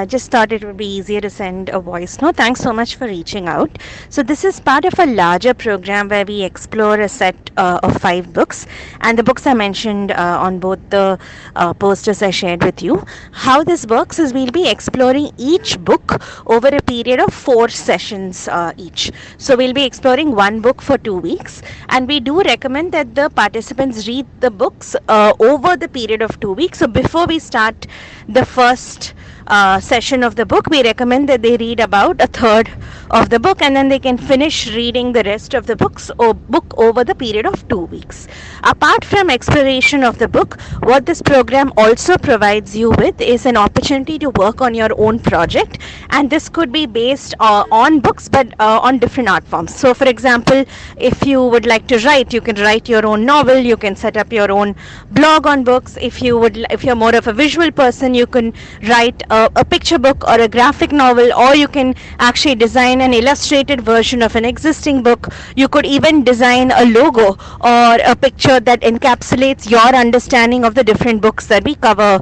Just thought it would be easier to send a voice note. Thanks so much for reaching out. So, this is part of a larger program where we explore a set of 5 books, and the books are mentioned on both the posters I shared with you. How this works is we'll be exploring each book over a period of 4 sessions each. So, we'll be exploring one book for 2 weeks, and we do recommend that the participants read the books over the period of 2 weeks. So, before we start the first session of the book, we recommend that they read about a third of the book, and then they can finish reading the rest of the book over the period of 2 weeks. Apart from exploration of the book, what this program also provides you with is an opportunity to work on your own project, and this could be based on books but on different art forms. So, for example, if you would like to write, you can write your own novel, you can set up your own blog on books. If you're more of a visual person, you can write a picture book or a graphic novel, or you can actually design an illustrated version of an existing book. You could even design a logo or a picture that encapsulates your understanding of the different books that we cover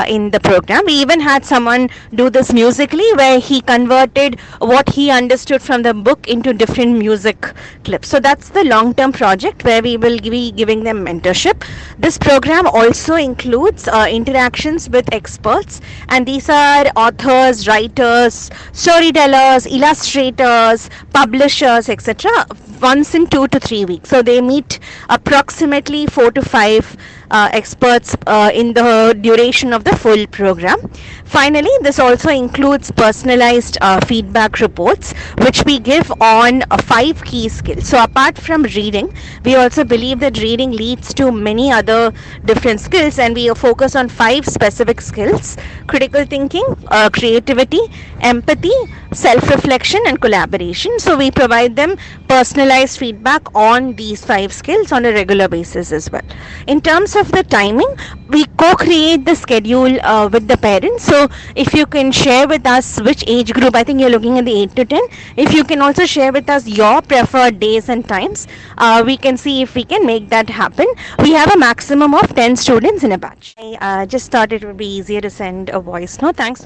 in the program. We even had someone do this musically, where he converted what he understood from the book into different music clips. So that's the long-term project where we will be giving them mentorship. This program also includes interactions with experts, and these are authors, writers, storytellers, illustrators, publishers, etc., once in 2 to 3 weeks. So they meet approximately 4 to 5 experts in the duration of the full program. Finally, this also includes personalized feedback reports, which we give on 5 key skills. So apart from reading, we also believe that reading leads to many other different skills, and we focus on 5 specific skills: critical thinking, creativity, empathy, self-reflection, and collaboration. So we provide them personalized feedback on these 5 skills on a regular basis as well. In terms of the timing, we co-create the schedule with the parents. So if you can share with us which age group, I think you're looking at the 8 to 10, if you can also share with us your preferred days and times, we can see if we can make that happen. We have a maximum of 10 students in a batch. I just thought it would be easier to send a voice note. Thanks so much.